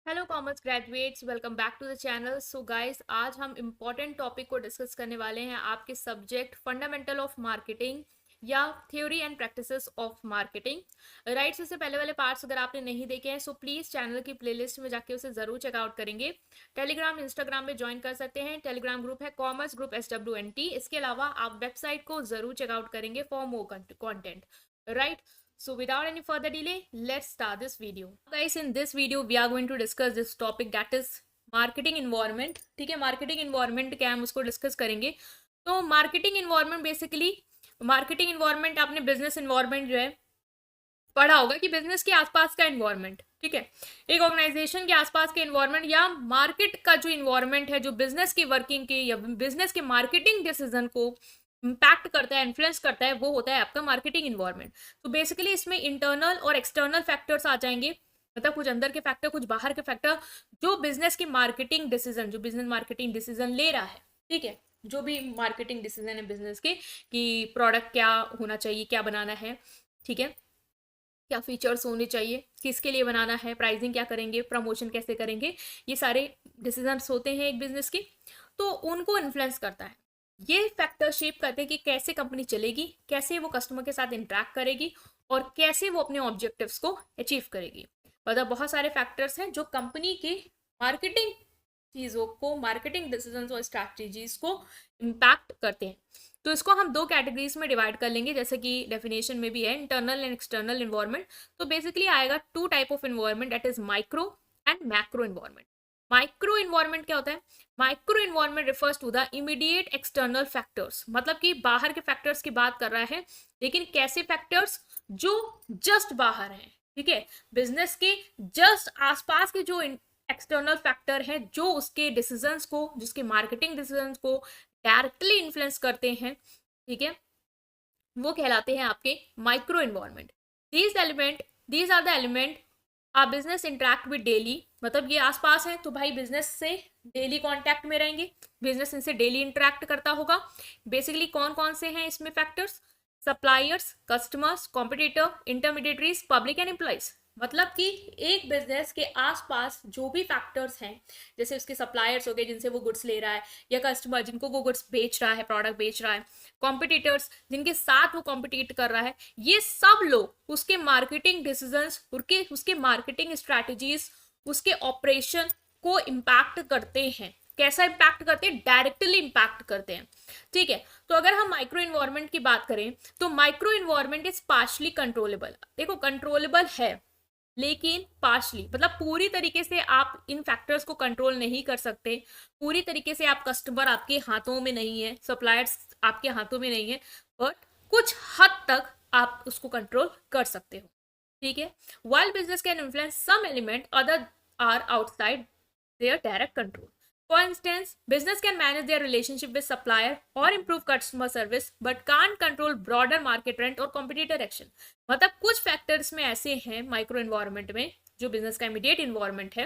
Hello commerce graduates, welcome back to the channel. So guys, आज हम important topic को discuss करने वाले हैं, आपके सब्जेक्ट फंडामेंटल ऑफ मार्केटिंग या theory and practices of marketing. Right, इससे पहले वाले पार्ट्स अगर आपने नहीं देखे हैं सो प्लीज़ चैनल की प्लेलिस्ट में जाके उसे ज़रूर चेकआउट करेंगे। टेलीग्राम इंस्टाग्राम में ज्वाइन कर सकते हैं। टेलीग्राम ग्रुप है कॉमर्स ग्रुप SWNT। इसके अलावा आप वेबसाइट को ज़रूर चेकआउट करेंगे for more content. Right, so without any further delay, let's start this video. Guys, in this video we are going to discuss this topic, that is marketing environment. ठीक है, marketing environment क्या है हम उसको discuss करेंगे। तो marketing environment basically, marketing environment आपने business environment जो है पढ़ा होगा कि बिजनेस के आसपास का इन्वायरमेंट, ठीक है, एक ऑर्गेनाइजेशन के आसपास के इन्वायरमेंट या मार्केट का जो इन्वायरमेंट है जो बिजनेस की वर्किंग के या बिजनेस के मार्केटिंग डिसीजन को इम्पैक्ट करता है, इन्फ्लुएंस करता है, वो होता है आपका मार्केटिंग इन्वायरमेंट। तो बेसिकली इसमें इंटरनल और एक्सटर्नल फैक्टर्स आ जाएंगे, मतलब कुछ अंदर के फैक्टर कुछ बाहर के फैक्टर, जो बिजनेस की मार्केटिंग डिसीजन, जो बिजनेस मार्केटिंग डिसीजन ले रहा है, ठीक है, जो भी मार्केटिंग डिसीजन है बिजनेस के कि प्रोडक्ट क्या होना चाहिए, क्या बनाना है, ठीक है, क्या फीचर्स होने चाहिए, किसके लिए बनाना है, प्राइसिंग क्या करेंगे, प्रमोशन कैसे करेंगे, ये सारे डिसीजंस होते हैं एक बिजनेस के। तो उनको इन्फ्लुएंस करता है, ये फैक्टर शेप करते हैं कि कैसे कंपनी चलेगी, कैसे वो कस्टमर के साथ इंटरेक्ट करेगी और कैसे वो अपने ऑब्जेक्टिव्स को अचीव करेगी। मतलब बहुत सारे फैक्टर्स हैं जो कंपनी की मार्केटिंग चीज़ों को, मार्केटिंग डिसीजंस और स्ट्रैटेजीज को इम्पैक्ट करते हैं। तो इसको हम दो कैटेगरीज में डिवाइड कर लेंगे, जैसे कि डेफिनेशन में भी है, इंटरनल एंड एक्सटर्नल इन्वायरमेंट। तो बेसिकली आएगा two type of environment, that is micro and macro environment. Micro environment क्या होता है? Micro environment refers to the immediate external factors, मतलब कि बाहर के फैक्टर्स की बात कर रहा है, लेकिन कैसे फैक्टर्स? जो जस्ट बाहर हैं, ठीक है, बिजनेस के जस्ट आसपास के जो एक्सटर्नल फैक्टर है, जो उसके डिसीजंस को, जिसके मार्केटिंग डिसीजंस को डायरेक्टली इन्फ्लुएंस करते हैं, ठीक है, वो कहलाते हैं आपके micro environment. These are the element आप बिजनेस इंटरेक्ट विद डेली, मतलब ये आसपास है तो भाई बिजनेस से डेली कांटेक्ट में रहेंगे, बिजनेस इनसे डेली इंटरेक्ट करता होगा। बेसिकली कौन कौन से हैं इसमें factors? Suppliers, customers, competitor, intermediaries, public and employees. मतलब कि एक बिजनेस के आसपास जो भी फैक्टर्स हैं, जैसे उसके सप्लायर्स हो गए जिनसे वो गुड्स ले रहा है, या कस्टमर जिनको वो गुड्स बेच रहा है, प्रोडक्ट बेच रहा है, कॉम्पिटिटर्स जिनके साथ वो कॉम्पिटिट कर रहा है, ये सब लोग उसके मार्केटिंग डिसीजंस, उसके मार्केटिंग स्ट्रैटेजीज, उसके ऑपरेशन को इम्पैक्ट करते हैं। कैसा इम्पैक्ट करते हैं? डायरेक्टली इम्पैक्ट करते हैं, ठीक है। तो अगर हम माइक्रो इन्वायरमेंट की बात करें तो micro environment is partially controllable. देखो, कंट्रोलेबल है लेकिन पार्शली, मतलब पूरी तरीके से आप इन फैक्टर्स को कंट्रोल नहीं कर सकते, पूरी तरीके से आप, कस्टमर आपके हाथों में नहीं है, सप्लायर्स आपके हाथों में नहीं है, बट कुछ हद तक आप उसको कंट्रोल कर सकते हो, ठीक है। While business can influence some element, other are outside their direct control. For instance, business can manage their relationship with supplier or improve customer service, but can't control broader market trend और competitor action. मतलब कुछ factors में ऐसे हैं micro environment में, जो business का immediate environment है,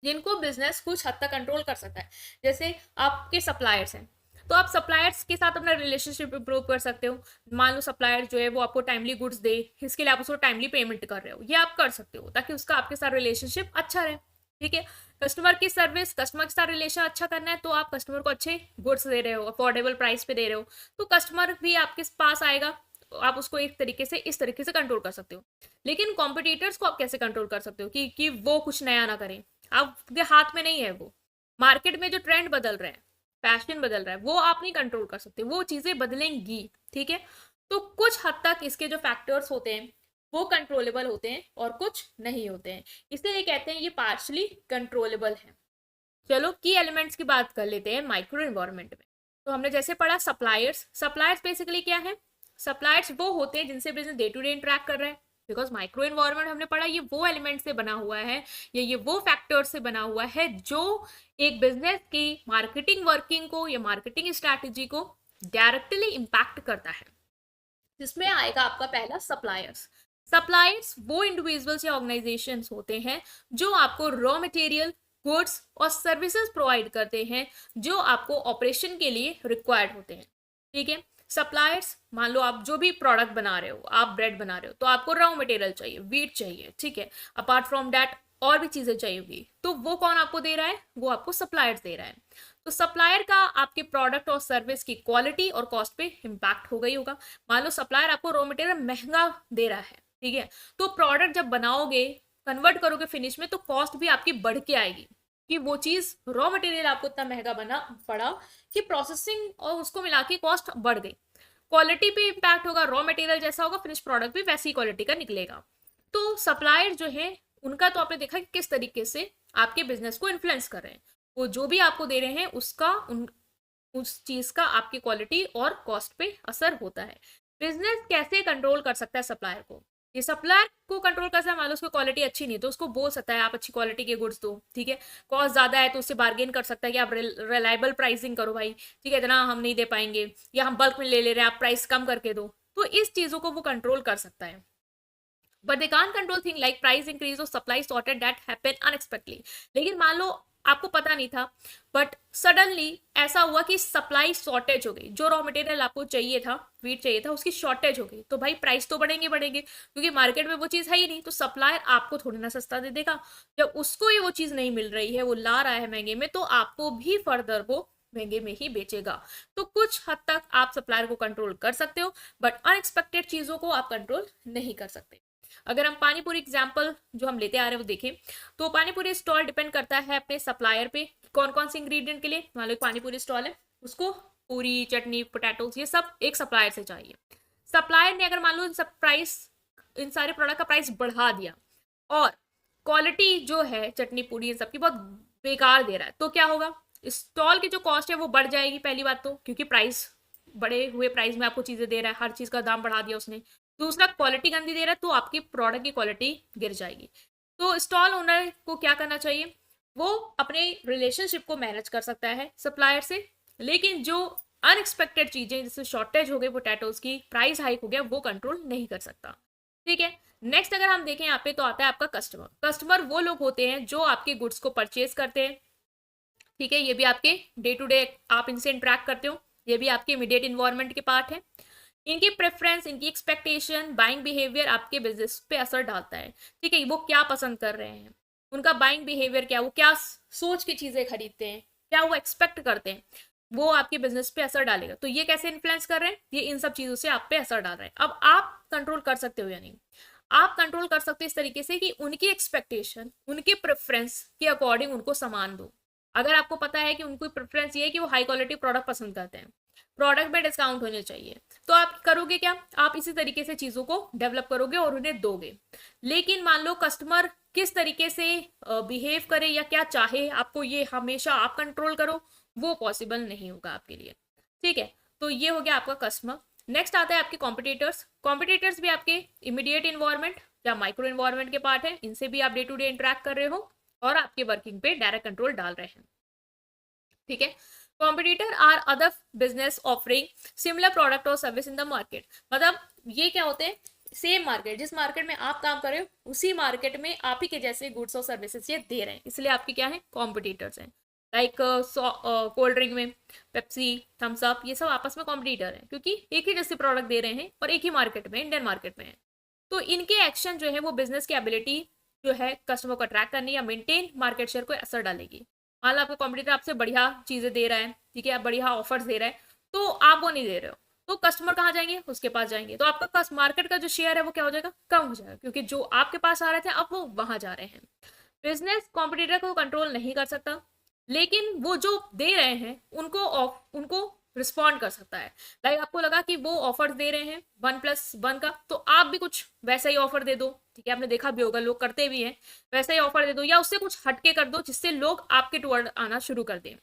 जिनको बिजनेस कुछ हद तक कंट्रोल कर सकता है। जैसे आपके सप्लायर्स हैं, तो आप सप्लायर्स के साथ अपना रिलेशनशिप इंप्रूव कर सकते हो। मान लो सप्लायर जो है वो आपको टाइमली गुड्स दे, इसके लिए आप उसको टाइमली पेमेंट कर रहे हो, ये आप कर सकते हो ताकि उसका आपके साथ रिलेशनशिप अच्छा रहे, ठीक है। कस्टमर की सर्विस, कस्टमर के साथ रिलेशन अच्छा करना है तो आप कस्टमर को अच्छे गुड्स दे रहे हो, अफोर्डेबल प्राइस पे दे रहे हो, तो कस्टमर भी आपके पास आएगा, तो आप उसको एक तरीके से, इस तरीके से कंट्रोल कर सकते हो। लेकिन कॉम्पिटिटर्स को आप कैसे कंट्रोल कर सकते हो कि वो कुछ नया ना करें? आपके हाथ में नहीं है वो। मार्केट में जो ट्रेंड बदल रहा है, फैशन बदल रहा है, वो आप नहीं कंट्रोल कर सकते, वो चीजें बदलेंगी, ठीक है। तो कुछ हद तक इसके जो फैक्टर्स होते हैं वो कंट्रोलेबल होते हैं और कुछ नहीं होते हैं, इसलिए कहते हैं ये पार्शली कंट्रोलेबल है। चलो की एलिमेंट्स की बात कर लेते हैं माइक्रो इन्वायरमेंट में। तो हमने जैसे पढ़ा सप्लायर्स, सप्लायर्स बेसिकली क्या है? सप्लायर्स वो होते हैं जिनसे business day to day interact कर रहे हैं, बिकॉज माइक्रो इन्वायरमेंट हमने पढ़ा ये वो एलिमेंट से बना हुआ है, या ये वो फैक्टर से बना हुआ है जो एक बिजनेस की मार्केटिंग वर्किंग को या मार्केटिंग स्ट्रैटेजी को डायरेक्टली इम्पैक्ट करता है। जिसमें आएगा आपका पहला सप्लायर्स। सप्लायर्स वो इंडिविजुअल्स या ऑर्गेनाइजेशंस होते हैं जो आपको रॉ मटेरियल, गुड्स और सर्विसेज प्रोवाइड करते हैं जो आपको ऑपरेशन के लिए रिक्वायर्ड होते हैं, ठीक है। सप्लायर्स, मान लो आप जो भी प्रोडक्ट बना रहे हो, आप ब्रेड बना रहे हो तो आपको रॉ मटेरियल चाहिए, व्हीट चाहिए, ठीक है। अपार्ट फ्रॉम दैट और भी चीजें चाहिए होगी, तो वो कौन आपको दे रहा है? वो आपको सप्लायर्स दे रहा है। तो सप्लायर का आपके प्रोडक्ट और सर्विस की क्वालिटी और कॉस्ट पे इम्पैक्ट हो गई होगा। मान लो सप्लायर आपको रॉ मटेरियल महंगा दे रहा है, ठीक है, तो प्रोडक्ट जब बनाओगे, कन्वर्ट करोगे फिनिश में, तो कॉस्ट भी आपकी बढ़ के आएगी, कि वो चीज रॉ मटेरियल आपको इतना महंगा बना पड़ा कि प्रोसेसिंग और उसको मिला के कॉस्ट बढ़ गई। क्वालिटी पे इम्पैक्ट होगा, रॉ मटेरियल जैसा होगा, फिनिश प्रोडक्ट भी वैसी क्वालिटी का निकलेगा। तो सप्लायर जो है उनका तो आपने देखा कि किस तरीके से आपके बिजनेस को इन्फ्लुएंस कर रहे हैं। वो जो भी आपको दे रहे हैं उसका उस चीज का आपकी क्वालिटी और कॉस्ट पे असर होता है। बिजनेस कैसे कंट्रोल कर सकता है सप्लायर को? ये सप्लायर को कंट्रोल कर सकता है। मान लो उसकी क्वालिटी अच्छी नहीं तो उसको बोल सकता है आप अच्छी क्वालिटी के गुड्स दो, ठीक है। कॉस्ट ज्यादा है तो उससे बार्गेन कर सकता है कि आप रिलायबल प्राइसिंग करो भाई, ठीक है, इतना हम नहीं दे पाएंगे, या हम बल्क में ले रहे हैं, आप प्राइस कम करके दो। तो इस चीजों को वो कंट्रोल कर सकता है। But they can't control thing like price increase और supply shortage that happen unexpectedly. लेकिन मान लो आपको पता नहीं था, बट सडनली ऐसा हुआ कि सप्लाई शॉर्टेज हो गई, जो रॉ मटेरियल आपको चाहिए था, वीट चाहिए था, उसकी शॉर्टेज हो गई, तो भाई प्राइस तो बढ़ेंगे बढ़ेंगे, क्योंकि मार्केट में वो चीज है ही नहीं। तो सप्लायर आपको थोड़ी ना सस्ता दे देगा। जब उसको ही वो चीज नहीं मिल रही है, वो ला रहा है महंगे में, तो आपको भी फर्दर वो महंगे में ही बेचेगा। तो कुछ हद तक आप सप्लायर को कंट्रोल कर सकते हो, बट अनएक्सपेक्टेड चीजों को आप कंट्रोल नहीं कर सकते। अगर हम पानीपुरी एग्जाम्पल जो हम लेते आ रहे हैं वो देखें, तो पानीपुरी स्टॉल डिपेंड करता है अपने सप्लायर पे, कौन कौन से इंग्रेडिएंट के लिए। मान लो पानीपुरी स्टॉल है, उसको पूरी, चटनी, पोटैटोस, ये सब एक सप्लायर से चाहिए। सप्लायर ने अगर मान लो इन सब प्राइस, इन सारे प्रोडक्ट का प्राइस बढ़ा दिया, और क्वालिटी जो है चटनी, पूरी, इन सब की बहुत बेकार दे रहा है, तो क्या होगा? स्टॉल की जो कॉस्ट है वो बढ़ जाएगी, पहली बात तो, क्योंकि प्राइस, बढ़े हुए प्राइस में आपको चीजें दे रहा है, हर चीज का दाम बढ़ा दिया उसने। दूसरा, क्वालिटी गंदी दे रहा है, तो आपकी प्रोडक्ट की क्वालिटी गिर जाएगी। तो स्टॉल ओनर को क्या करना चाहिए? वो अपने रिलेशनशिप को मैनेज कर सकता है सप्लायर से, लेकिन जो अनएक्सपेक्टेड चीजें, जैसे शॉर्टेज हो गई पोटैटोज की, प्राइस हाइक हो गया, वो कंट्रोल नहीं कर सकता, ठीक है। नेक्स्ट अगर हम देखें यहाँ पे, तो आता है आपका कस्टमर। कस्टमर वो लोग होते हैं जो आपके गुड्स को परचेज करते हैं, ठीक है, ये भी आपके डे टू डे आप इनसे इंटरेक्ट करते हो, ये भी आपके इमीडिएट इन्वायरमेंट के पार्ट है। इनकी प्रेफरेंस, इनकी एक्सपेक्टेशन, बाइंग बिहेवियर आपके बिजनेस पे असर डालता है, ठीक है। वो क्या पसंद कर रहे हैं, उनका बाइंग बिहेवियर क्या, वो क्या सोच की चीजें खरीदते हैं, क्या वो एक्सपेक्ट करते हैं, वो आपके बिजनेस पे असर डालेगा। तो ये कैसे इन्फ्लुएंस कर रहे हैं? ये इन सब चीजों से आप पे असर डाल रहे हैं। अब आप कंट्रोल कर सकते हो या नहीं? आप कंट्रोल कर सकते हो इस तरीके से कि उनकी एक्सपेक्टेशन, उनके प्रेफरेंस के अकॉर्डिंग उनको सामान दो। अगर आपको पता है कि उनको प्रेफरेंस ये है कि वो हाई क्वालिटी प्रोडक्ट पसंद करते हैं, प्रोडक्ट में डिस्काउंट होने चाहिए, तो आप करोगे क्या? आप इसी तरीके से चीजों को डेवलप करोगे और उन्हें दोगे। लेकिन मान लो कस्टमर किस तरीके से बिहेव करे या क्या चाहे, आपको ये हमेशा आप कंट्रोल करो, वो पॉसिबल नहीं होगा आपके लिए, ठीक है। तो ये हो गया आपका कस्टमर। नेक्स्ट आता है आपके कॉम्पिटिटर्स। कॉम्पिटिटर्स भी आपके इमीडिएट इन्वायरमेंट या माइक्रो इन्वायरमेंट के पार्ट है, इनसे भी आप डे टू डे इंटरेक्ट कर रहे हो और आपके वर्किंग पे डायरेक्ट कंट्रोल डाल रहे हैं, ठीक है। Competitor are other business offering similar product और सर्विस इन द मार्केट। मतलब ये क्या होते हैं? सेम मार्केट, जिस मार्केट में आप काम कर रहे हो उसी मार्केट में आप ही के जैसे गुड्स और सर्विसेज ये दे रहे हैं, इसलिए आपके क्या है? कॉम्पिटिटर्स हैं। लाइक कोल्ड ड्रिंक में पेप्सी, थम्स अप, ये सब आपस में कॉम्पिटिटर हैं, क्योंकि एक ही जैसे प्रोडक्ट दे रहे हैं और एक ही मार्केट में, इंडियन मार्केट में है। तो इनके एक्शन जो है वो बिजनेस की एबिलिटी जो है कस्टमर को अट्रैक्ट करनी या मेंटेन मार्केट शेयर को असर डालेगी। मान लो आपका कॉम्पिटिटर आपसे बढ़िया चीजें दे रहा है, ठीक है, आप बढ़िया ऑफर्स दे रहा है, तो आप वो नहीं दे रहे हो, तो कस्टमर कहाँ जाएंगे? उसके पास जाएंगे, तो आपका मार्केट का जो शेयर है वो क्या हो जाएगा? कम हो जाएगा, क्योंकि जो आपके पास आ रहे थे अब वो वहां जा रहे हैं। बिजनेस कॉम्पिटिटर को कंट्रोल नहीं कर सकता, लेकिन वो जो दे रहे हैं उनको रिस्पॉन्ड कर सकता है। लाइक आपको लगा कि वो ऑफर्स दे रहे हैं 1+1 का, तो आप भी कुछ वैसा ही ऑफर दे दो, ठीक है, आपने देखा भी होगा लोग करते भी हैं, वैसा ही ऑफर दे दो या उससे कुछ हटके कर दो, जिससे लोग आपके टुवर्ड आना शुरू कर दें,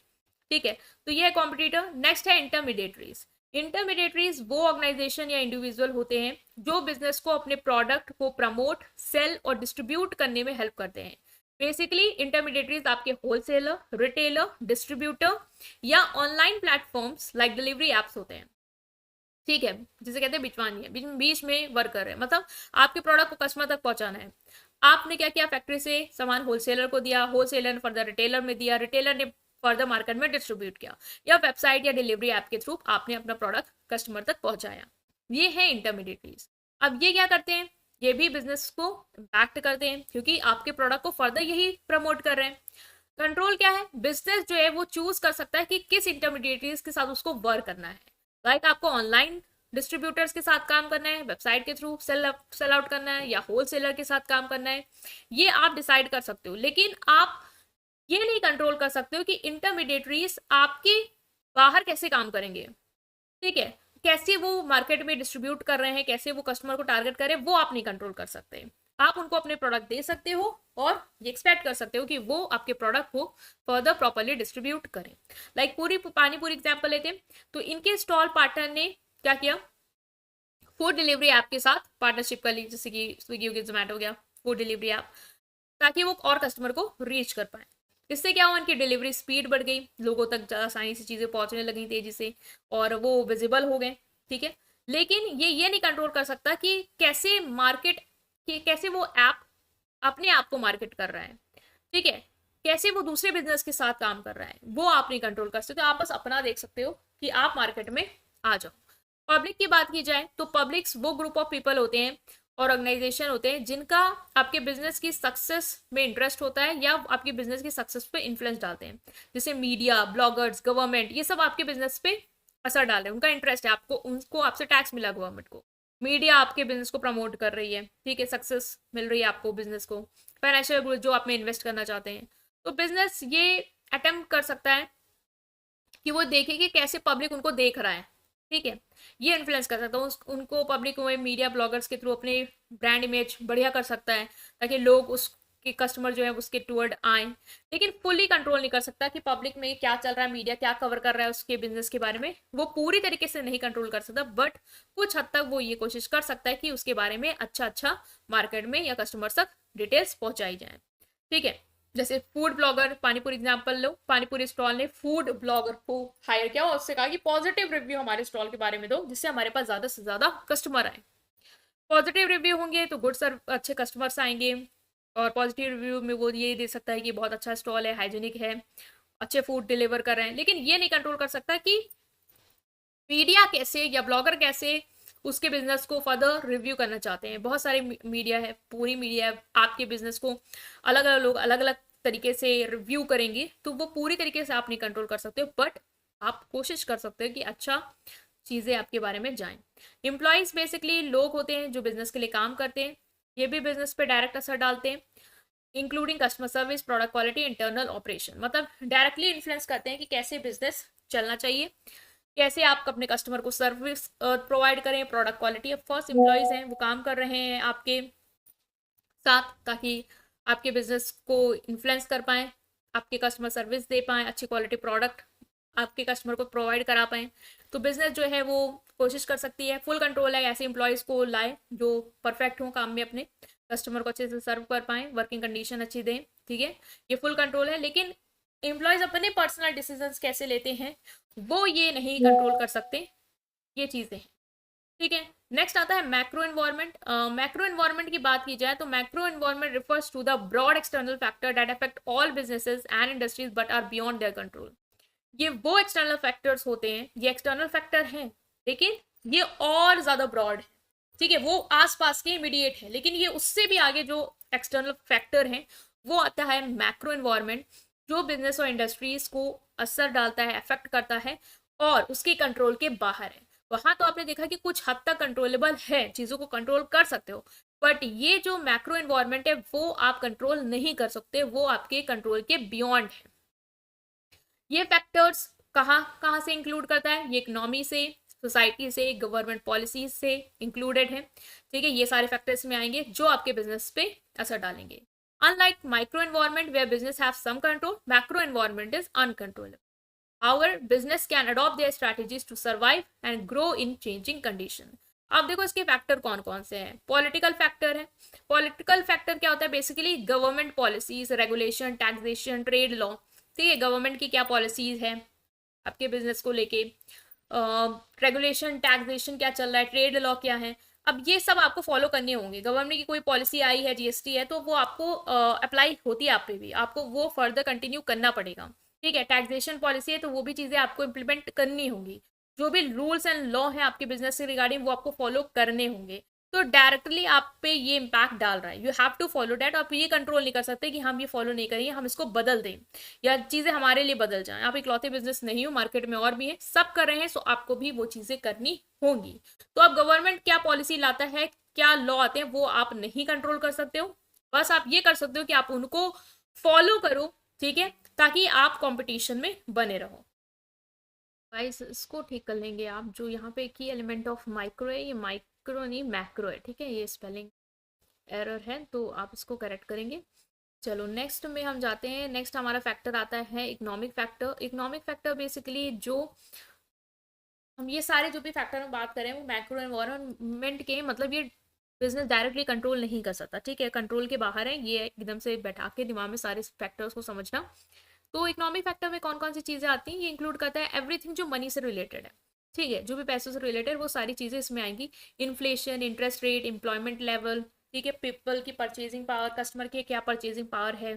ठीक है। तो ये है कॉम्पिटिटर। नेक्स्ट है इंटरमीडिएटरीज। इंटरमीडिएटरीज वो ऑर्गेनाइजेशन या इंडिविजुअल होते हैं जो बिजनेस को अपने प्रोडक्ट को प्रमोट, सेल और डिस्ट्रीब्यूट करने में हेल्प करते हैं। बेसिकली इंटरमीडिएटरीज आपके होलसेलर, रिटेलर, डिस्ट्रीब्यूटर या online platforms like delivery apps होते हैं, ठीक है, जिसे कहते हैं बिचवानी है, बीच में वर्कर है, मतलब आपके प्रोडक्ट को कस्टमर तक पहुंचाना है। आपने क्या किया? फैक्ट्री से सामान होलसेलर को दिया, होलसेलर ने फर्दर रिटेलर में दिया, रिटेलर ने फर्दर मार्केट में डिस्ट्रीब्यूट किया, या वेबसाइट या डिलीवरी ऐप के थ्रू आपने अपना प्रोडक्ट कस्टमर तक पहुंचाया। ये है इंटरमीडिएटरीज। अब ये क्या करते हैं? ये भी बिजनेस को इम्पैक्ट करते हैं क्योंकि आपके प्रोडक्ट को फर्दर यही प्रमोट कर रहे हैं। कंट्रोल क्या है, बिजनेस जो है वो चूज कर सकता है कि किस इंटरमीडिएटरीज के साथ उसको वर्क करना है। लाइक आपको ऑनलाइन डिस्ट्रीब्यूटर्स के साथ काम करना है, वेबसाइट के थ्रू सेल आउट करना है, या होलसेलर के साथ काम करना है, ये आप डिसाइड कर सकते हो। लेकिन आप ये नहीं कंट्रोल कर सकते हो कि इंटरमीडिएटरीज आपके बाहर कैसे काम करेंगे। ठीक है, कैसे वो मार्केट में डिस्ट्रीब्यूट कर रहे हैं, कैसे वो कस्टमर को टारगेट कर रहे हैं, वो आप नहीं कंट्रोल कर सकते। आप उनको अपने प्रोडक्ट दे सकते हो और ये एक्सपेक्ट कर सकते हो कि वो आपके प्रोडक्ट को फर्दर प्रॉपरली डिस्ट्रीब्यूट करें। लाइक पूरी पानीपुरी एग्जाम्पल लेते हैं, तो इनके स्टॉल पार्टनर ने क्या किया, फूड डिलीवरी ऐप के साथ पार्टनरशिप कर ली, जैसे कि स्विगी हो गया, जोमेटो हो गया, फूड डिलीवरी ऐप, ताकि वो और कस्टमर को रीच कर पाए। इससे क्या हुआ, उनकी डिलीवरी स्पीड बढ़ गई, लोगों तक ज़्यादा आसानी से चीज़ें पहुंचने लगी तेजी से, और वो विजिबल हो गए। ठीक है, लेकिन ये नहीं कंट्रोल कर सकता कि कैसे मार्केट, कि कैसे वो ऐप अपने आप को मार्केट कर रहा है। ठीक है, कैसे वो दूसरे बिजनेस के साथ काम कर रहा है, वो आप नहीं कंट्रोल कर सकते। आप बस अपना देख सकते हो कि आप मार्केट में आ जाओ। पब्लिक की बात की जाए तो पब्लिक्स वो ग्रुप ऑफ पीपल होते हैं और ऑर्गेनाइजेशन होते हैं जिनका आपके बिजनेस की सक्सेस में इंटरेस्ट होता है या आपके बिजनेस की सक्सेस पे इन्फ्लुएंस डालते हैं। जैसे मीडिया, ब्लॉगर्स, गवर्नमेंट, ये सब आपके बिजनेस पे असर डाल रहे हैं, उनका इंटरेस्ट है, आपको उनको आपसे टैक्स मिला गवर्नमेंट को, मीडिया आपके बिजनेस को प्रमोट कर रही है। ठीक है, सक्सेस मिल रही है आपको बिजनेस को, फाइनेंशियल ग्रोथ जो आप में इन्वेस्ट करना चाहते हैं। तो बिजनेस ये अटेम्प्ट कर सकता है कि वो देखे कि कैसे पब्लिक उनको देख रहा है। ठीक है, ये इन्फ्लुएंस कर सकता है उनको, पब्लिक को मीडिया ब्लॉगर्स के थ्रू अपने ब्रांड इमेज बढ़िया कर सकता है, ताकि लोग उसके कस्टमर जो है उसके टुवर्ड आए। लेकिन फुली कंट्रोल नहीं कर सकता कि पब्लिक में क्या चल रहा है, मीडिया क्या कवर कर रहा है उसके बिजनेस के बारे में, वो पूरी तरीके से नहीं कंट्रोल कर सकता, बट कुछ हद तक वो ये कोशिश कर सकता है कि उसके बारे में अच्छा अच्छा मार्केट में या कस्टमर तक डिटेल्स पहुंचाई जाए। ठीक है, जैसे फूड ब्लॉगर, पानीपुरी एग्जांपल लो, पानीपुरी स्टॉल ने फूड ब्लॉगर को हायर किया और उससे कहा कि पॉजिटिव रिव्यू हमारे स्टॉल के बारे में दो, जिससे हमारे पास ज्यादा से ज्यादा कस्टमर आए। पॉजिटिव रिव्यू होंगे तो गुड सर अच्छे कस्टमर्स आएंगे, और पॉजिटिव रिव्यू में वो ये दे सकता है कि बहुत अच्छा स्टॉल है, हाइजीनिक है, अच्छे फूड डिलीवर कर रहे हैं। लेकिन ये नहीं कंट्रोल कर सकता कि मीडिया कैसे या ब्लॉगर कैसे उसके बिजनेस को फर्दर रिव्यू करना चाहते हैं। बहुत सारे मीडिया है, पूरी मीडिया है, आपके बिजनेस को अलग अलग लोग अलग अलग तरीके से रिव्यू करेंगे, तो वो पूरी तरीके से आप नहीं कंट्रोल कर सकते हो, बट आप कोशिश कर सकते हो कि अच्छा चीज़ें आपके बारे में जाएं। एम्प्लॉयज़ बेसिकली लोग होते हैं जो बिजनेस के लिए काम करते हैं, ये भी बिजनेस पे डायरेक्ट असर डालते हैं, including customer service, product quality, internal operation. मतलब डायरेक्टली इन्फ्लुएंस करते हैं कि कैसे बिजनेस चलना चाहिए, कैसे आप अपने कस्टमर को सर्विस प्रोवाइड करें, product quality. Of course employees हैं, वो काम कर रहे हैं आपके साथ ताकि आपके बिजनेस को इन्फ्लुएंस कर पाए, आपके कस्टमर सर्विस दे पाए, अच्छी क्वालिटी प्रोडक्ट आपके कस्टमर को प्रोवाइड करा पाए। तो बिजनेस जो है वो कोशिश कर सकती है, फुल कंट्रोल है, ऐसे एम्प्लॉयज़ को लाए जो परफेक्ट हों काम में, अपने कस्टमर को अच्छे से सर्व कर पाए, वर्किंग कंडीशन अच्छी दें। ठीक है, ये फुल कंट्रोल है। लेकिन एम्प्लॉयज़ अपने पर्सनल डिसीजंस कैसे लेते हैं वो ये नहीं कंट्रोल कर सकते, ये चीज़ें हैं। ठीक है, नेक्स्ट आता है मैक्रो एनवायरनमेंट। मैक्रो एनवायरनमेंट की बात की जाए तो macro environment refers to the broad external factor that affect all businesses and industries but are beyond their control. ये वो एक्सटर्नल फैक्टर्स होते हैं, ये एक्सटर्नल फैक्टर हैं, लेकिन ये और ज्यादा ब्रॉड है। ठीक है, वो आसपास के इमीडिएट है, लेकिन ये उससे भी आगे जो एक्सटर्नल फैक्टर है वो आता है मैक्रो एनवायरनमेंट, जो बिजनेस और इंडस्ट्रीज को असर डालता है, अफेक्ट करता है और उसके कंट्रोल के बाहर है। वहां तो आपने देखा कि कुछ हद तक कंट्रोलेबल है, चीजों को कंट्रोल कर सकते हो, बट ये जो मैक्रो एनवायरनमेंट है वो आप कंट्रोल नहीं कर सकते, वो आपके कंट्रोल के बियॉन्ड है। ये फैक्टर्स कहाँ कहाँ से इंक्लूड करता है, ये इकोनॉमी से, सोसाइटी से, गवर्नमेंट पॉलिसीज से इंक्लूडेड है। ठीक है, ये सारे फैक्टर्स में आएंगे जो आपके बिजनेस पे असर डालेंगे। Unlike micro environment where business have some control, macro environment is uncontrollable. However, business can adopt their strategies to survive and grow in changing condition. अब देखो इसके फैक्टर कौन कौन से हैं। पॉलिटिकल फैक्टर है। पॉलिटिकल फैक्टर क्या होता है, basically government policies, regulation, taxation, trade law. ठीक है, गवर्नमेंट की क्या पॉलिसीज है आपके बिजनेस को लेके, रेगुलेशन, टैक्सेशन क्या चल रहा है, ट्रेड लॉ क्या है। अब ये सब आपको फॉलो करने होंगे। गवर्नमेंट की कोई पॉलिसी आई है, जीएसटी है, तो वो आपको अप्लाई होती है आप पे भी, आपको वो फर्दर कंटिन्यू करना पड़ेगा। ठीक है, टैक्सेशन पॉलिसी है तो वो भी चीज़ें आपको इम्प्लीमेंट करनी होंगी। जो भी रूल्स एंड लॉ है आपके बिजनेस से रिगार्डिंग वो आपको फॉलो करने होंगे। तो डायरेक्टली आप पे ये इम्पैक्ट डाल रहा है। You have to follow that. आप ये कंट्रोल नहीं कर सकते कि हम ये फॉलो नहीं करेंगे, हम इसको बदल दें या चीज़ें हमारे लिए बदल जाएं। आप इकलौते बिजनेस नहीं हो, मार्केट में और भी है, सब कर रहे हैं, सो आपको भी वो चीज़ें करनी होंगी। तो अब गवर्नमेंट क्या पॉलिसी लाता है, क्या लॉ आते हैं, वो आप नहीं कंट्रोल कर सकते हो। बस आप ये कर सकते हो कि आप उनको फॉलो करो, ठीक है, ताकि आप कंपटीशन में बने रहो। गाइस इसको ठीक कर लेंगे आप। जो यहाँ पे की एलिमेंट ऑफ माइक्रो है, ये माइक्रो नहीं मैक्रो है, ठीक है, ये स्पेलिंग एरर है, तो आप इसको करेक्ट करेंगे। चलो नेक्स्ट में हम जाते हैं। नेक्स्ट हमारा फैक्टर आता है economic factor. Economic factor basically जो हम ये सारे जो भी फैक्टर में बात करें वो मैक्रो एनवायरनमेंट के, मतलब ये बिजनेस डायरेक्टली कंट्रोल नहीं कर सकता, ठीक है, कंट्रोल के बाहर है। ये एकदम से बैठा के दिमाग में सारे फैक्टर्स को समझना। तो इकोनॉमिक फैक्टर में कौन कौन सी चीज़ें आती हैं, ये इंक्लूड करता है एवरीथिंग जो मनी से रिलेटेड है, ठीक है, जो भी पैसों से रिलेटेड वो सारी चीज़ें इसमें आएंगी। Inflation, interest rate, employment level, ठीक है, पीपल की परचेजिंग पावर, कस्टमर की क्या परचेजिंग पावर है,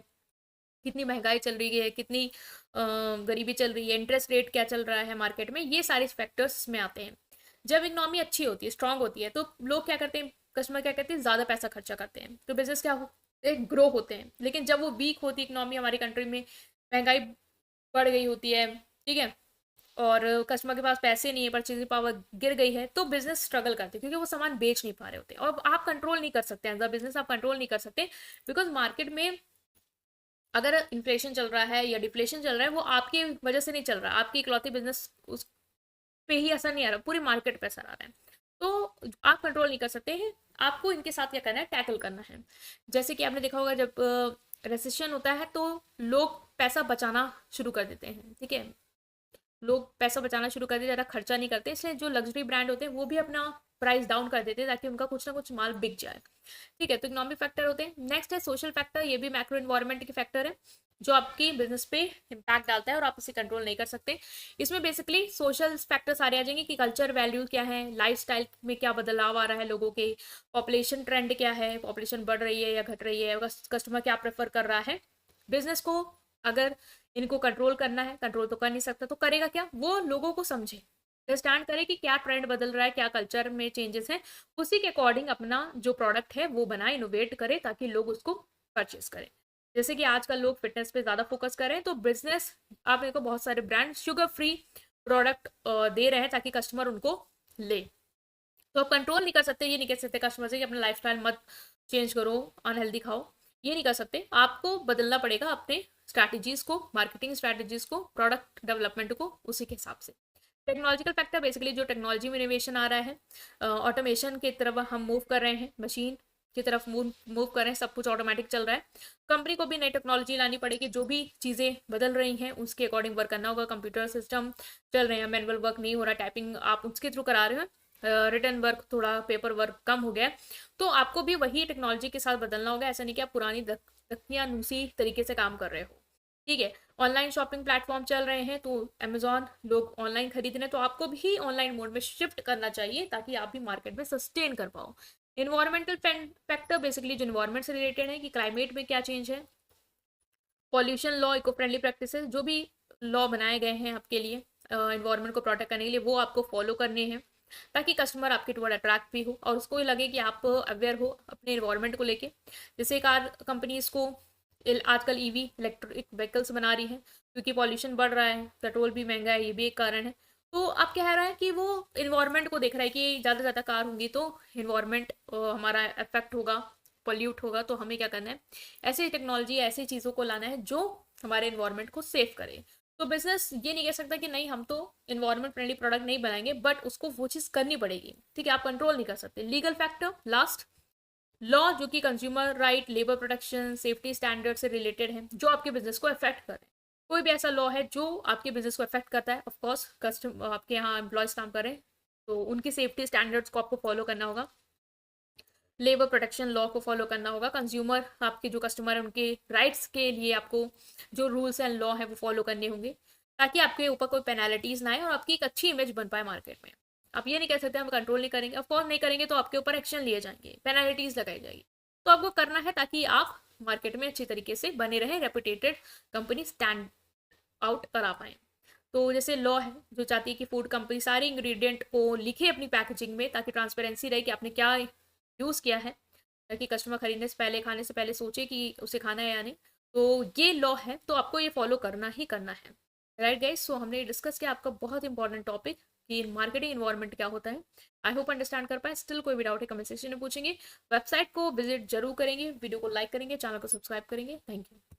कितनी महंगाई चल रही है, कितनी गरीबी चल रही है, इंटरेस्ट रेट क्या चल रहा है मार्केट में, ये सारे फैक्टर्स में आते हैं। जब इकोनॉमी अच्छी होती है, स्ट्रांग होती है, तो लोग क्या करते हैं, कस्टमर क्या करते हैं, ज़्यादा पैसा खर्चा करते हैं, तो बिजनेस क्या हो, एक ग्रो होते हैं। लेकिन जब वो वीक होती है इकोनॉमी हमारी कंट्री में, महंगाई बढ़ गई होती है, ठीक है, और कस्टमर के पास पैसे नहीं है, परचेजिंग पावर गिर गई है, तो बिजनेस स्ट्रगल करते हैं क्योंकि वो सामान बेच नहीं पा रहे होते। और आप कंट्रोल नहीं कर सकते, एज अ बिजनेस आप कंट्रोल नहीं कर सकते, बिकॉज मार्केट में अगर इन्फ्लेशन चल रहा है या डिफ्लेशन चल रहा है, वो आपकी वजह से नहीं चल रहा, आपकी इकलौती बिजनेस उस पे ही असर नहीं आ रहा, पूरी मार्केट पे असर आ रहा है। तो आप कंट्रोल नहीं कर सकते हैं, आपको इनके साथ क्या करना है, टैकल करना है। जैसे कि आपने देखा होगा जब रेसेशन होता है तो लोग पैसा बचाना शुरू कर देते हैं, ठीक है, लोग पैसा बचाना शुरू कर देते, ज़्यादा खर्चा नहीं करते, इसलिए जो लग्जरी ब्रांड होते हैं वो भी अपना प्राइस डाउन कर देते हैं ताकि उनका कुछ ना कुछ माल बिक जाए, ठीक है। तो इकोनॉमिक फैक्टर होते हैं। नेक्स्ट है सोशल फैक्टर, ये भी मैक्रो एनवायरनमेंट के फैक्टर है जो आपकी बिजनेस पे इम्पैक्ट डालता है और आप इसे कंट्रोल नहीं कर सकते। इसमें बेसिकली सोशल फैक्टर सारे आ जाएंगे कि कल्चर वैल्यू क्या है, लाइफस्टाइल में क्या बदलाव आ रहा है लोगों के, पॉपुलेशन ट्रेंड क्या है, पॉपुलेशन बढ़ रही है या घट रही है, कस्टमर क्या प्रेफर कर रहा है। बिजनेस को अगर इनको कंट्रोल करना है, कंट्रोल तो कर नहीं सकता, तो करेगा क्या, वो लोगों को समझे, अंडरस्टैंड करे कि क्या ट्रेंड बदल रहा है, क्या कल्चर में चेंजेस हैं, उसी के अकॉर्डिंग अपना जो प्रोडक्ट है वो बनाए, इनोवेट करे ताकि लोग उसको परचेस करें। जैसे कि आजकल लोग फिटनेस पे ज़्यादा फोकस कर रहे हैं, तो बिजनेस आप देखो बहुत सारे ब्रांड शुगर फ्री प्रोडक्ट दे रहे हैं ताकि कस्टमर उनको ले। तो आप कंट्रोल नहीं कर सकते, ये नहीं कह सकते कस्टमर से कि अपना लाइफस्टाइल मत चेंज करो, अनहेल्दी खाओ, ये नहीं कर सकते। आपको बदलना पड़ेगा अपने स्ट्रैटेजीज को, मार्केटिंग स्ट्रैटेजीज को, प्रोडक्ट डेवलपमेंट को उसी के हिसाब से। टेक्नोलॉजिकल फैक्टर बेसिकली जो टेक्नोलॉजी में इनोवेशन आ रहा है, ऑटोमेशन की तरफ हम मूव कर रहे हैं, मशीन की तरफ मूव कर रहे हैं, सब कुछ ऑटोमेटिक चल रहा है। कंपनी को भी नई टेक्नोलॉजी लानी पड़ेगी, जो भी चीज़ें बदल रही हैं उसके अकॉर्डिंग वर्क करना होगा। कंप्यूटर सिस्टम चल रहे हैं, मैनुअल वर्क नहीं हो रहा, टाइपिंग आप उसके थ्रू करा रहे हो, रिटर्न वर्क थोड़ा पेपर वर्क कम हो गया है, तो आपको भी वही टेक्नोलॉजी के साथ बदलना होगा। ऐसा नहीं कि आप पुरानी दकियानूसी तरीके से काम कर रहे हो, ठीक है। ऑनलाइन शॉपिंग प्लेटफॉर्म चल रहे हैं, तो अमेजोन लोग ऑनलाइन खरीद रहे हैं, तो आपको भी ऑनलाइन मोड में शिफ्ट करना चाहिए ताकि आप भी मार्केट में सस्टेन कर पाओ। इन्वायरमेंटल फैक्टर बेसिकली जो इन्वायरमेंट से रिलेटेड है कि क्लाइमेट में क्या चेंज है, pollution law, eco friendly practices, जो भी लॉ बनाए गए हैं आपके लिए इन्वायरमेंट को प्रोटेक्ट करने के लिए, वो आपको फॉलो करने हैं ताकि कस्टमर आपके टुवर्ड अट्रैक्ट भी हो और उसको ये लगे कि आप अवेयर हो अपने इन्वायरमेंट को लेके। जैसे कार कंपनीज को आजकल ईवी इलेक्ट्रिक व्हीकल्स बना रही हैं क्योंकि पॉल्यूशन बढ़ रहा है, पेट्रोल भी महंगा है, ये भी एक कारण है। तो आप कह रहा है कि वो इन्वायरमेंट को देख रहा है कि ज़्यादा से ज़्यादा कार होंगी तो इन्वायरमेंट हमारा अफेक्ट होगा, पॉल्यूट होगा, तो हमें क्या करना है, ऐसी टेक्नोलॉजी ऐसी चीज़ों को लाना है जो हमारे इन्वायरमेंट को सेव करे। तो बिजनेस ये नहीं कह सकता कि नहीं हम तो इन्वायरमेंट फ्रेंडली प्रोडक्ट नहीं बनाएंगे, बट उसको वो चीज़ करनी पड़ेगी, ठीक है, आप कंट्रोल नहीं कर सकते। लीगल फैक्टर लास्ट, लॉ जो कि consumer right, labour protection, safety standard से रिलेटेड है, जो आपके बिजनेस को अफेक्ट करे। कोई भी ऐसा लॉ है जो आपके बिजनेस को अफेक्ट करता है, ऑफकोर्स कस्टम आपके यहाँ एम्प्लॉयज काम करें तो उनकी सेफ्टी स्टैंडर्ड्स को आपको फॉलो करना होगा, लेबर प्रोटेक्शन लॉ को फॉलो करना होगा, कंज्यूमर आपके जो कस्टमर है उनके राइट्स के लिए आपको जो रूल्स एंड लॉ है वो फॉलो करने होंगे ताकि आपके ऊपर कोई पेनाल्टीज ना आए और आपकी एक अच्छी इमेज बन पाए मार्केट में। आप ये नहीं कह सकते हम कंट्रोल नहीं करेंगे, ऑफकोर्स नहीं करेंगे तो आपके ऊपर एक्शन लिए जाएंगे, पेनाल्टीज लगाई जाएगी, तो आपको करना है ताकि आप मार्केट में अच्छी तरीके से बने रहें, रेपुटेटेड कंपनी स्टैंड आउट करा पाए। तो जैसे लॉ है जो चाहती है कि फूड कंपनी सारे इंग्रेडिएंट को लिखे अपनी पैकेजिंग में ताकि ट्रांसपेरेंसी रहे कि आपने क्या यूज़ किया है ताकि कस्टमर खरीदने से पहले, खाने से पहले सोचे कि उसे खाना है या नहीं। तो ये लॉ है, तो आपको ये फॉलो करना ही करना है। राइट गाइस, सो हमने डिस्कस किया आपका बहुत इंपॉर्टेंट टॉपिक कि मार्केटिंग इन्वायरमेंट क्या होता है। आई होप अंडरस्टैंड कर पाए। स्टिल कोई भी डाउट है कमेंट सेक्शन में पूछेंगे। वेबसाइट को विजिट जरूर करेंगे, वीडियो को लाइक करेंगे, चैनल को सब्सक्राइब करेंगे। Thank you.